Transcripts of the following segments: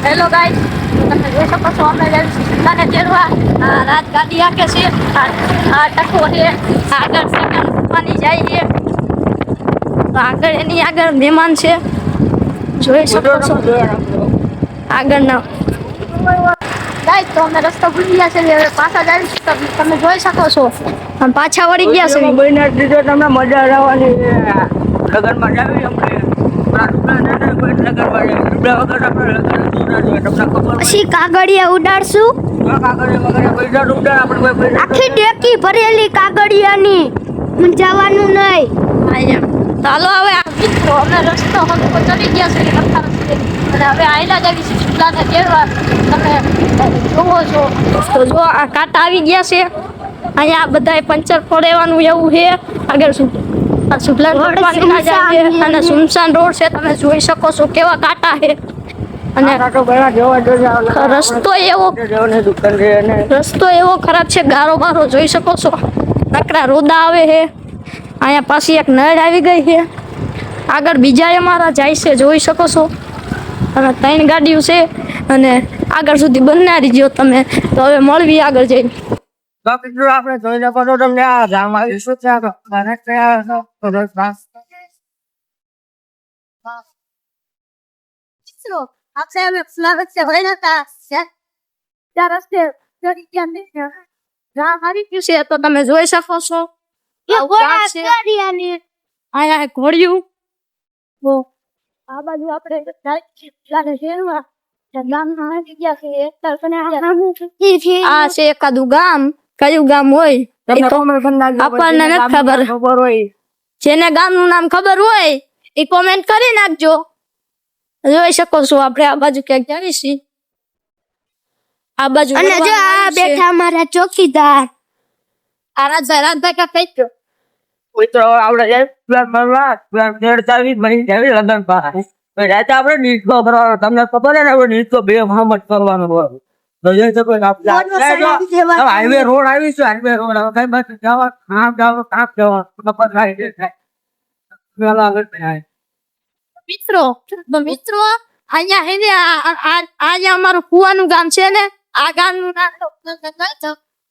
Hello guys, તમે જોઈ શકો છો અમે સિક્કાને તેડવા આ રાજગાડી આકે છે. આ ટકો છે, આગળ સિક્કા મૂકવાની જાય છે. તો આગળ એની આગળ મહેમાન છે, જોઈ શકો છો આગળના ગાઈસ. તો અમે રસ્તો ભૂલી ગયા છે, હવે પાછા જાય તમે જોઈ શકો છો. આમ પાછા વળી ગયા છે. મહિના દીધો તમને મજા આવવાની લગનમાં જાવી અમને પછી કાગળિયા ઉડાડશું. આખી ટેકી ભરેલી કાગળિયાની જવાનું નહીં. ચાલો હવે મિત્રો અમે રસ્તો હમકો ચડી ગયા છે રસ્તા રસ્તે, અને હવે આયલા જાવી છે શુક્લાને તેડવા. તમે જોવો છો તો જો આ કાંટા આવી ગયા છે. અહીંયા બધાય પંચર ફોડવાનું એવું છે. આગળ આ શુક્લા અને સુમસાન રોડ છે, તમે જોઈ શકો છો કેવા કાંટા છે. અને રસ્તો એવો ખરાબ છે, ગારો બારો જોઈ શકો છો, નકરા રોદા આવે છે. અહીંયા પાછી એક નળ આવી ગઈ છે. આગળ બીજા અમારા જાય છે, જોઈ શકો છો. અને 3 ગાડીઓ છે, અને આગળ સુધી બનાવી દો તમે. તો હવે મળવી આગળ જઈને. આપણે જોઈ શકો છો તમને આ જામ આવી શું છે. તો તમે જોઈ શકો છો અહીંયા ઘોડિયું. આ બાજુ આપણે આ છે એકાદું ગામ. કયું ગામ હોય આપણને નથી ખબર હોય. જેને ગામનું નામ ખબર હોય એ કોમેન્ટ કરી નાખજો. જોઈ શકો છો આપણે આ બાજુ ક્યાંક જાવી છીએ. આ બાજુ અને જો આ બેઠા અમારા ચોકીદાર. આ રાજભાઈ કા કઈ ગયો મિત્રો આપણે લગ્ન રાતે આપણે નીચો કરવાનો. તમને ખબર છે ને આપણે નીચો 2 મહમત કરવાનો હાઈવે રોડ આવી છે. હાઈવે રોડ કઈ બસ જવા કામ જવા મિત્રો અહીંયા હે ને અહીંયા અમારું કુવાનું ગામ છે ને. આ ગામનું નામ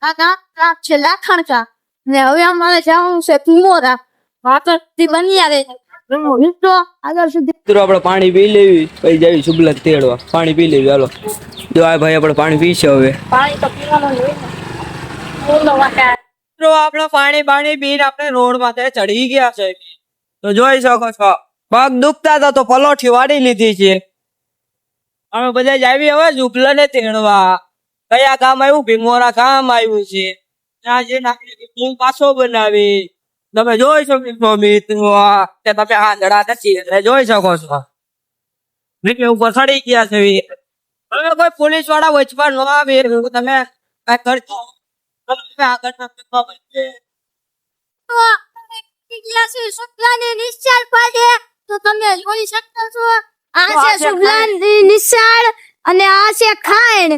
આ ગામ છે લાખણકા. ને હવે અમારે જવાનું છે તુમોરા. વાતરથી બની આવે મિત્રો આગળ સુધી. મિત્રો આપણે પાણી પી લેવી પછી જાવી શુભલા તેડવા. પાણી પી લેવી હાલો. જો આ ભાઈ આપણે પાણી પીશે હવે. પાણી તો પીવાનું હોય ને. મિત્રો આપણે પાણી પીને આપણે રોડ માથે ચડી ગયા છે. તો જોઈ શકો છો પગ દુખતા હતા તો પલોઠી વાળી લીધી છે. અમે બધા જ આવી હવે શુભલા ને તેડવા. કયા કામ આવ્યું? ભીમોરા કામ આવ્યું છે. ત્યાં જે નાખી પાછો બનાવી. તમે જોઈ શકો મિત્રો કે તમે આંધળા નથી એટલે જોઈ શકો છો. નીચે ઉપર ચડી ગયા છે. હવે કોઈ પોલીસ વાળા વચમાં ન આવે તમે કઈ કરજો. તો તમે જોઈ શકો છો આ છે શુભલાની નિશાળ અને આ છે ખાણ.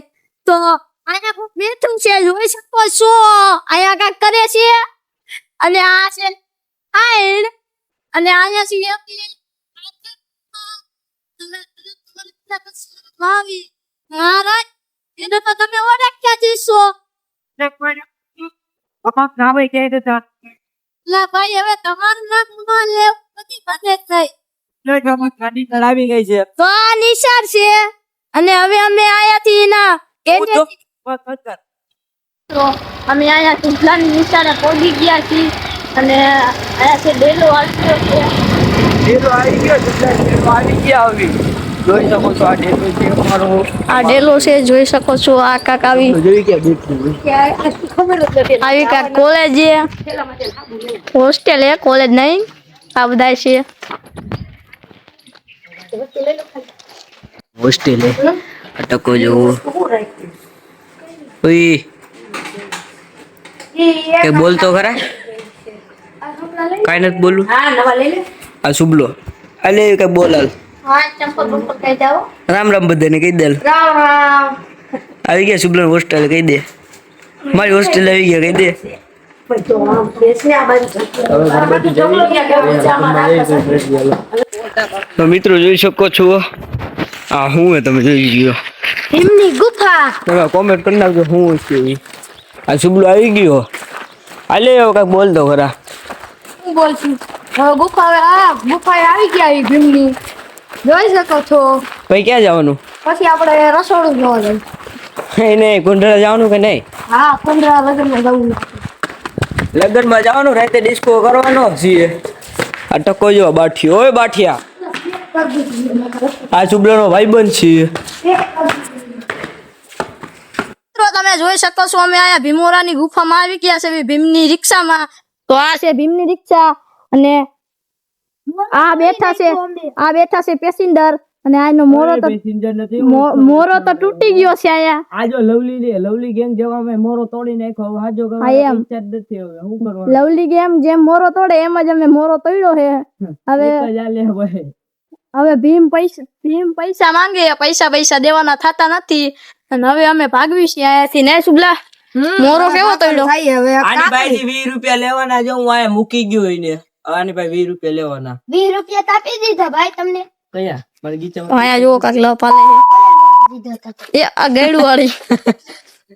તો અહીંયા ખૂબ બેઠું છે, જોઈ શકો છો. અહીંયા કાંઈક કરે છે. અને આ છે ખાણ અને અહીંયા છે મહારાજ. એને તો તમે ઓળખ્યા જઈશો. ભાઈ હવે તમારું નામ બધી બધે થઈ. આવી ગઈ છે. તો આ નિશાળ છે, અને હવે અમે આયાથી ના તો અમે અહીંયા શુભલાની નિશાળે પહોંચી ગયા છીએ. અને અહીંયા છે ડેલો આવ્યો છે. જોઈ શકો છો આ ડેલો છે અમારો. આ ડેલો છે, જોઈ શકો છો. આ કાક આવી આવી કાક કોલેજ છે, હોસ્ટેલ છે, કોલેજ નહીં. આ બધા છે હોસ્ટેલ અટકો જોવો. ઓય કે બોલતો ખરા? કાઈ નથી બોલું. આ શુભલો અલે કે બોલાલ. રામ રામ બધાને કહી દે. આવી ગયા શુભલો હોસ્ટેલ કહી દે. મારી હોસ્ટેલ આવી ગયા કહી દે. તો મિત્રો જોઈ શકો છો આ હું હે તમે જોઈ ગયો ભીમની ગુફા. તમે કોમેન્ટ કરી નાખજો હું છે ઈ. આ સુબલો આવી ગયો આલે હવે કાંઈક બોલ દો ખરા હું બોલશું હવે ગુફા આવી ગયા એ ભીમની જોઈ શકો છો. પછી ક્યાં જવાનું પછી આપણે રસોડું જોવા જઈએ. એ નહીં કુંડળા જવાનું કે નહીં હા કુંડળા લગ્નમાં જવું. લગ્નમાં જવાનું રાતે ડિસ્કો કરવાનો છીએ આ ટકો જો બાઠિયો ઓય બાઠિયા આ સુબલાનો ભાઈબંધ છીએ મિત્રો તમે જોઈ શકો છો અમે આયા ભીમોરાની ગુફામાં આવી ગયા છે ભીમની રિક્ષામાં. તો આ છે ભીમની રિક્ષા અને આ બેઠા છે પેસેન્જર અને આનો મોરો તો તૂટી ગયો છે આયા. આ જો લવલી ગેંગ જેવા મેં મોરો તોડી નાખ્યો હાજો હા, એમ. નથી હવે શું કરવાનું લવલી ગેમ જેમ મોરો તોડે એમ જ અમે મોરો તોડ્યો છે. હવે ભીમ પૈસા માંગે પૈસા દેવાના થતા નથી અને હવે અમે ભાગવી છીએ અહીંયાથી ને સુબલા મોરો કેવો તોડ્યો. આની પાસે 20 રૂપિયા લેવાના જો હું આ મૂકી ગયો એને આની પાસે 20 રૂપિયા લેવાના 20 રૂપિયા આપી દીધા ભાઈ તમને. કયા મને ગીચા અહીંયા જો કાક લપાલે એ આ ગેડું વાળી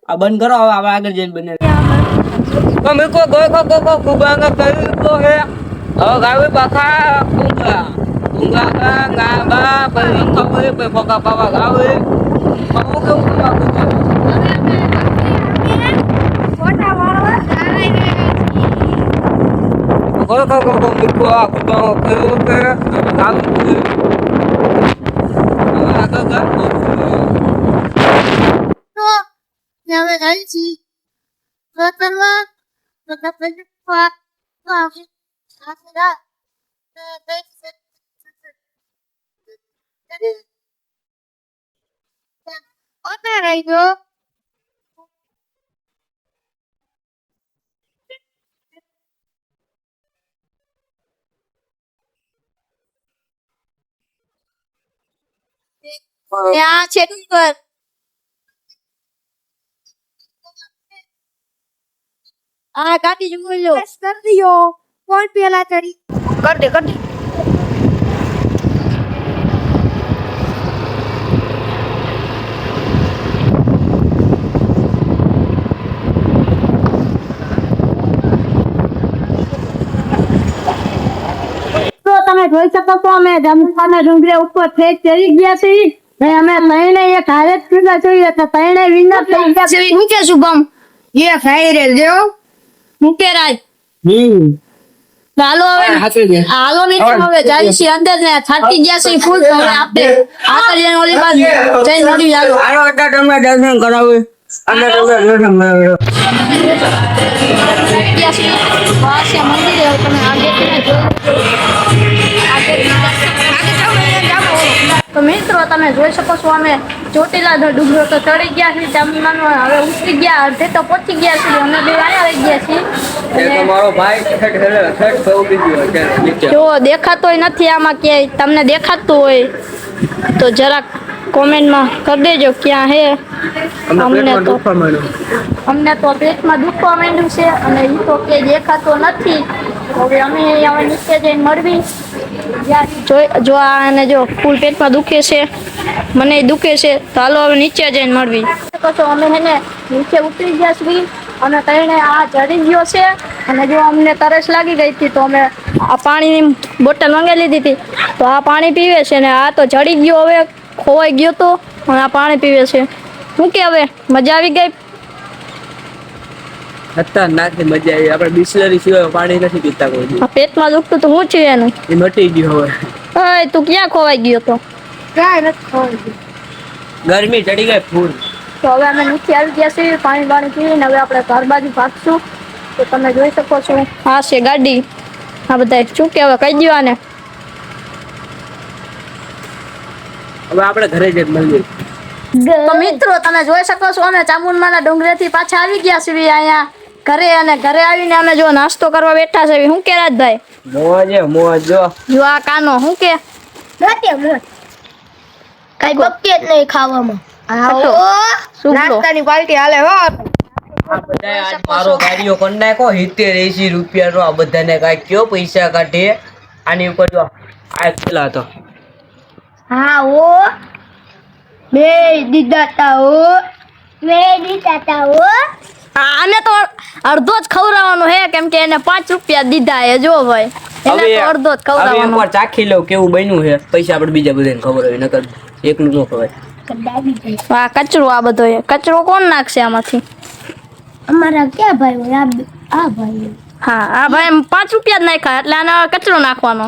આ બંધ કરો હવે આગળ જઈને બને અમે કો કુબાંગા કર્યું તો હે હવે ગાવે પાખા કુંગા ગાબા પર ખબર પે ફોકા પાવા ગાવે અમુક કેવું ત્યાં છે ડુંગર આ ગાડી જોઈ લો કોણ પેલા ચડી કર દે તો તમે જોઈ શકો છો અમે જમવાના ડુંગરે ઉપર ચડી ગયા છીએ ને અમે લઈને એક હારે જ પીલા જોઈએ તો તઈને વિનર થઈ ગયા છે. હું કે શુભમ એ ખાઈ રે દેવ હું કે રાજ હાલો મિત્રો હવે જાય છે અંદર ને થાકી ગયા છે ફૂલ હવે આપણે આગળ જઈને ઓલી બાજુ જઈને મળી જાવ. આનો અડ્ડા તમને દર્શન કરાવે અંદર દર્શન કરાવે ગયા છે બસ એ મંદિર હવે તમે આગળ તો મિત્રો તમે જોઈ શકો છો અમે ચોટીલા ડુંગરો તો ચડી ગયા છીએ ચામુંડાનો હવે ઉતરી ગયા અડધે તો પહોંચી ગયા છીએ અમે બે અહીંયા રહી ગયા છીએ એ તમારો ભાઈ ઠઠ ઉડી ગયો અત્યારે નીચે જો દેખાતોય નથી આમાં ક્યાંય તમને દેખાતું હોય તો જરાક કોમેન્ટમાં કરી દેજો ક્યાં હે. અમને તો પેટમાં દુખવા માંડ્યું છે અને એ તો કે દેખાતો નથી. હવે અમે હવે નીચે જઈને મળવી જો આને જો ફૂલ પેટમાં દુખે છે મને દુખે છે તો હાલો હવે નીચે જઈને મળવી. તો અમે હેને નીચે ઉતરી ગયા છીએ અને તઈને આ ચડી ગયો છે અને જો અમને તરસ લાગી ગઈ હતી તો અમે આ પાણીની બોટલ મંગાવી લીધી હતી તો આ પાણી પીવે છે ને આ તો ચડી ગયો હવે ખોવાઈ ગયો તો અને આ પાણી પીવે છે. શું કે હવે મજા આવી ગઈ ખતરનાક મજા આવી આપણે બિસ્લરી સિવાય પાણી નથી પીતા કોઈ દી. આ પેટમાં દુખતું તો શું છે એનું એ મટી ગયું હવે ઓય તું ક્યાં ખોવાઈ ગયો તો ક્યાંય નથી ખોવાઈ ગયો. ગરમી ચડી ગઈ ફૂલ તો હવે અમે નીચે આવી ગયા છીએ પાણી પીને હવે આપણે ઘર બાજુ ભાગશું. તો તમે જોઈ શકો છો આ છે ગાડી આ બધા શું કે હવે કહી દો આને હવે આપણે ઘરે જઈને મળીએ. તો મિત્રો તમે જોઈ શકો છો અમે ચામુંડાના ડુંગરેથી પાછા આવી ગયા છીએ અહીંયા ઘરે અને ઘરે આવીને અમે જો નાસ્તો કરવા બેઠા છે. શું કે રાજભાઈ મોજ જો આ કાનો શું કે કઈ બપકે જ નહીં ખાવામાં. નાસ્તાની પાર્ટી હાલે હો. મારો ગાડીઓ કરી નાખો 70-80 રૂપિયાનો આ બધાને કાંઈ કયો પૈસા કાઢે આની ઉપર જો આ કેટલા હતો હા ઓ બે દીધા તા હો આને તો અડધો જ ખવડાવવાનો હે કેમ કે એને 5 રૂપિયા દીધા હે જો ભાઈ એને તો અડધો જ હવે ખવડાવવાનો એકવાર ચાખી લઉં કેવું બન્યું છે પૈસા આપણે બીજા બધાને ખબર હોય નકર એકનું ન ખવાય. આ કચરો આ બધો હે કચરો કોણ નાખશે આમાંથી અમારા ક્યાં ભાઈ હોય આ ભાઈ હા આ ભાઈ 5 રૂપિયા જ નાખ્યા એટલે આને કચરો નાખવાનો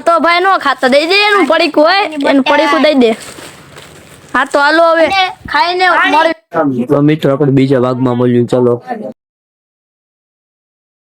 તો ભાઈ નો ખાતા દઈ દે એનું પડીકું હોય એનું પડીકું દઈ દે. હા તો હાલો હવે ખાઈને મળી તો મિત્રો આપણે બીજા ભાગમાં મળ્યું ચલો.